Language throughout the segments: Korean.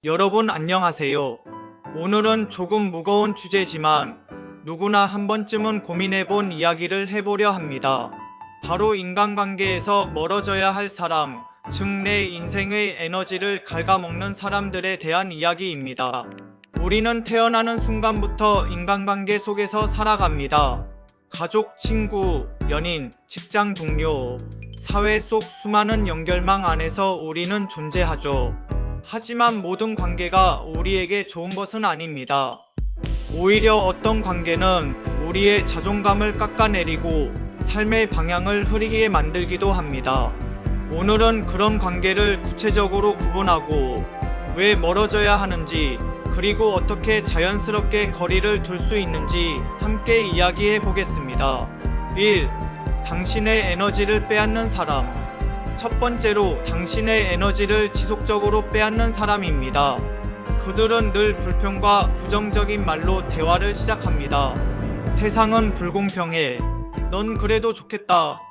여러분 안녕하세요. 오늘은 조금 무거운 주제지만 누구나 한 번쯤은 고민해본 이야기를 해보려 합니다. 바로 인간관계에서 멀어져야 할 사람, 즉 내 인생의 에너지를 갉아먹는 사람들에 대한 이야기입니다. 우리는 태어나는 순간부터 인간관계 속에서 살아갑니다. 가족, 친구, 연인, 직장 동료, 사회 속 수많은 연결망 안에서 우리는 존재하죠. 하지만 모든 관계가 우리에게 좋은 것은 아닙니다. 오히려 어떤 관계는 우리의 자존감을 깎아내리고 삶의 방향을 흐리게 만들기도 합니다. 오늘은 그런 관계를 구체적으로 구분하고 왜 멀어져야 하는지, 그리고 어떻게 자연스럽게 거리를 둘 수 있는지 함께 이야기해 보겠습니다. 1. 당신의 에너지를 빼앗는 사람. 첫 번째로 당신의 에너지를 지속적으로 빼앗는 사람입니다. 그들은 늘 불평과 부정적인 말로 대화를 시작합니다. 세상은 불공평해. 넌 그래도 좋겠다.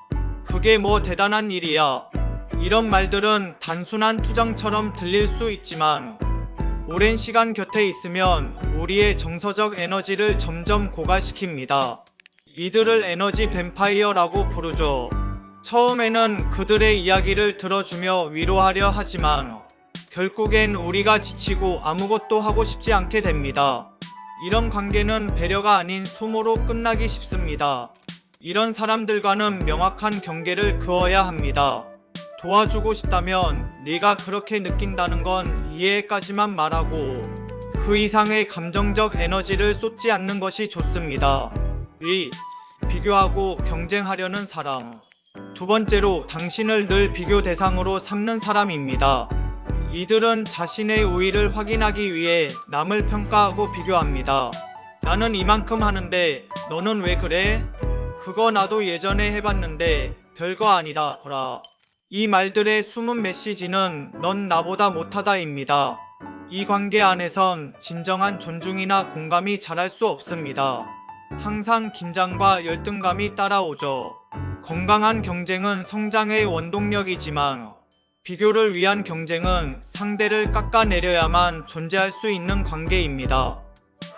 그게 뭐 대단한 일이야. 이런 말들은 단순한 투정처럼 들릴 수 있지만 오랜 시간 곁에 있으면 우리의 정서적 에너지를 점점 고갈시킵니다. 이들을 에너지 뱀파이어라고 부르죠. 처음에는 그들의 이야기를 들어주며 위로하려 하지만 결국엔 우리가 지치고 아무것도 하고 싶지 않게 됩니다. 이런 관계는 배려가 아닌 소모로 끝나기 쉽습니다. 이런 사람들과는 명확한 경계를 그어야 합니다. 도와주고 싶다면 네가 그렇게 느낀다는 건 이해까지만 말하고 그 이상의 감정적 에너지를 쏟지 않는 것이 좋습니다. 2. 비교하고 경쟁하려는 사람. 두 번째로 당신을 늘 비교 대상으로 삼는 사람입니다. 이들은 자신의 우위를 확인하기 위해 남을 평가하고 비교합니다. 나는 이만큼 하는데 너는 왜 그래? 그거 나도 예전에 해봤는데 별거 아니다. 보라. 이 말들의 숨은 메시지는 넌 나보다 못하다입니다. 이 관계 안에선 진정한 존중이나 공감이 자랄 수 없습니다. 항상 긴장과 열등감이 따라오죠. 건강한 경쟁은 성장의 원동력이지만 비교를 위한 경쟁은 상대를 깎아내려야만 존재할 수 있는 관계입니다.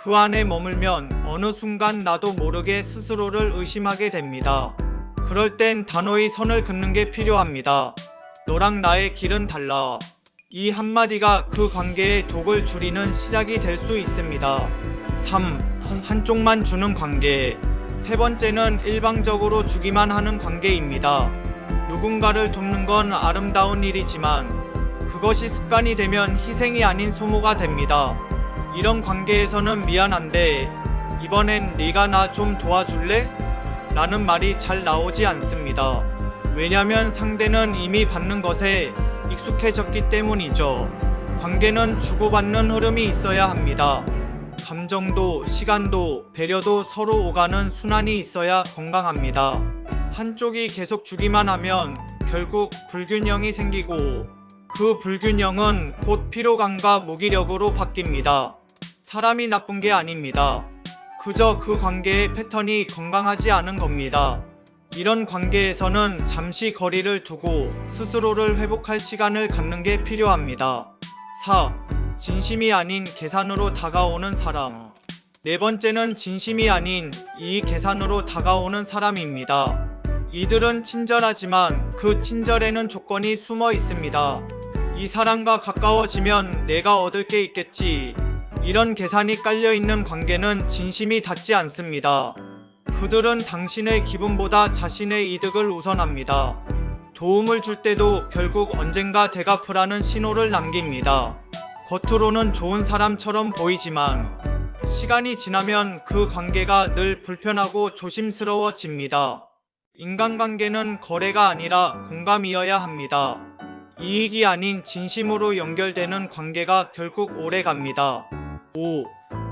그 안에 머물면 어느 순간 나도 모르게 스스로를 의심하게 됩니다. 그럴 땐 단호히 선을 긋는 게 필요합니다. 너랑 나의 길은 달라. 이 한마디가 그 관계의 독을 줄이는 시작이 될 수 있습니다. 3. 한쪽만 주는 관계. 세 번째는 일방적으로 주기만 하는 관계입니다. 누군가를 돕는 건 아름다운 일이지만 그것이 습관이 되면 희생이 아닌 소모가 됩니다. 이런 관계에서는 미안한데 이번엔 네가 나 좀 도와줄래? 라는 말이 잘 나오지 않습니다. 왜냐면 상대는 이미 받는 것에 익숙해졌기 때문이죠. 관계는 주고받는 흐름이 있어야 합니다. 감정도, 시간도, 배려도 서로 오가는 순환이 있어야 건강합니다. 한쪽이 계속 주기만 하면 결국 불균형이 생기고 그 불균형은 곧 피로감과 무기력으로 바뀝니다. 사람이 나쁜 게 아닙니다. 그저 그 관계의 패턴이 건강하지 않은 겁니다. 이런 관계에서는 잠시 거리를 두고 스스로를 회복할 시간을 갖는 게 필요합니다. 4. 진심이 아닌 계산으로 다가오는 사람. 네 번째는 진심이 아닌 이익 계산으로 다가오는 사람입니다. 이들은 친절하지만 그 친절에는 조건이 숨어 있습니다. 이 사람과 가까워지면 내가 얻을 게 있겠지. 이런 계산이 깔려있는 관계는 진심이 닿지 않습니다. 그들은 당신의 기분보다 자신의 이득을 우선합니다. 도움을 줄 때도 결국 언젠가 되갚으라는 신호를 남깁니다. 겉으로는 좋은 사람처럼 보이지만 시간이 지나면 그 관계가 늘 불편하고 조심스러워집니다. 인간관계는 거래가 아니라 공감이어야 합니다. 이익이 아닌 진심으로 연결되는 관계가 결국 오래갑니다. 5.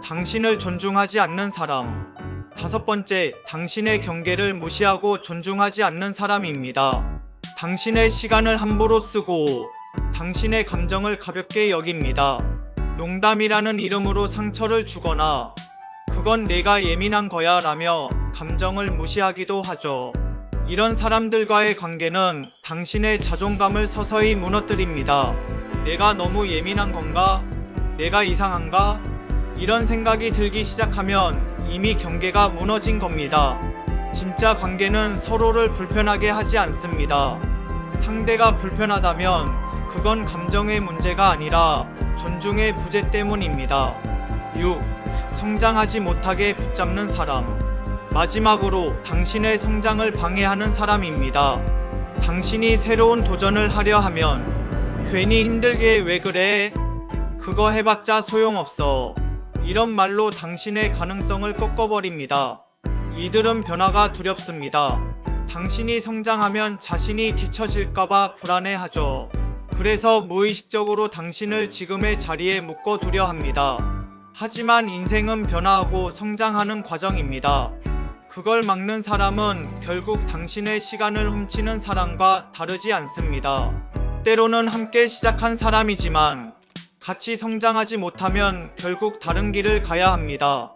당신을 존중하지 않는 사람. 다섯 번째, 당신의 경계를 무시하고 존중하지 않는 사람입니다. 당신의 시간을 함부로 쓰고 당신의 감정을 가볍게 여깁니다. 농담이라는 이름으로 상처를 주거나 그건 내가 예민한 거야 라며 감정을 무시하기도 하죠. 이런 사람들과의 관계는 당신의 자존감을 서서히 무너뜨립니다. 내가 너무 예민한 건가? 내가 이상한가? 이런 생각이 들기 시작하면 이미 경계가 무너진 겁니다. 진짜 관계는 서로를 불편하게 하지 않습니다. 상대가 불편하다면 그건 감정의 문제가 아니라 존중의 부재 때문입니다. 6. 성장하지 못하게 붙잡는 사람. 마지막으로 당신의 성장을 방해하는 사람입니다. 당신이 새로운 도전을 하려 하면 괜히 힘들게 왜 그래? 그거 해봤자 소용없어. 이런 말로 당신의 가능성을 꺾어버립니다. 이들은 변화가 두렵습니다. 당신이 성장하면 자신이 뒤처질까봐 불안해하죠. 그래서 무의식적으로 당신을 지금의 자리에 묶어두려 합니다. 하지만 인생은 변화하고 성장하는 과정입니다. 그걸 막는 사람은 결국 당신의 시간을 훔치는 사람과 다르지 않습니다. 때로는 함께 시작한 사람이지만 같이 성장하지 못하면 결국 다른 길을 가야 합니다.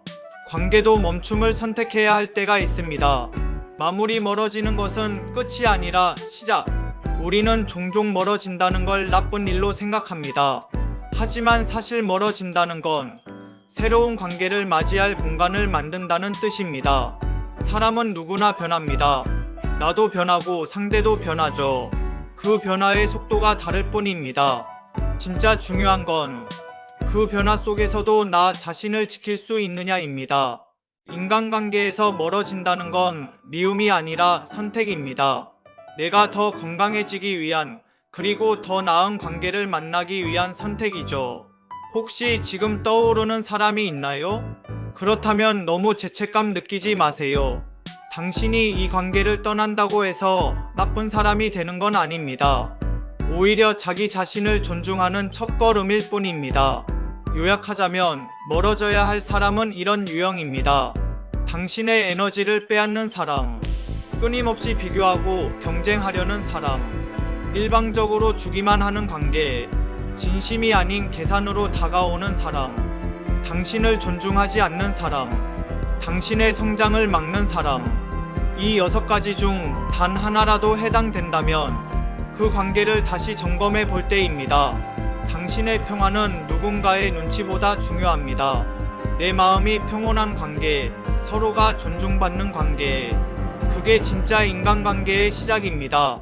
관계도 멈춤을 선택해야 할 때가 있습니다. 마무리 멀어지는 것은 끝이 아니라 시작. 우리는 종종 멀어진다는 걸 나쁜 일로 생각합니다. 하지만 사실 멀어진다는 건 새로운 관계를 맞이할 공간을 만든다는 뜻입니다. 사람은 누구나 변합니다. 나도 변하고 상대도 변하죠. 그 변화의 속도가 다를 뿐입니다. 진짜 중요한 건 그 변화 속에서도 나 자신을 지킬 수 있느냐입니다. 인간관계에서 멀어진다는 건 미움이 아니라 선택입니다. 내가 더 건강해지기 위한, 그리고 더 나은 관계를 만나기 위한 선택이죠. 혹시 지금 떠오르는 사람이 있나요? 그렇다면 너무 죄책감 느끼지 마세요. 당신이 이 관계를 떠난다고 해서 나쁜 사람이 되는 건 아닙니다. 오히려 자기 자신을 존중하는 첫걸음일 뿐입니다. 요약하자면 멀어져야 할 사람은 이런 유형입니다. 당신의 에너지를 빼앗는 사람, 끊임없이 비교하고 경쟁하려는 사람, 일방적으로 주기만 하는 관계, 진심이 아닌 계산으로 다가오는 사람, 당신을 존중하지 않는 사람, 당신의 성장을 막는 사람. 이 6가지 중 단 하나라도 해당된다면 그 관계를 다시 점검해 볼 때입니다. 당신의 평화는 누군가의 눈치보다 중요합니다. 내 마음이 평온한 관계, 서로가 존중받는 관계, 그게 진짜 인간관계의 시작입니다.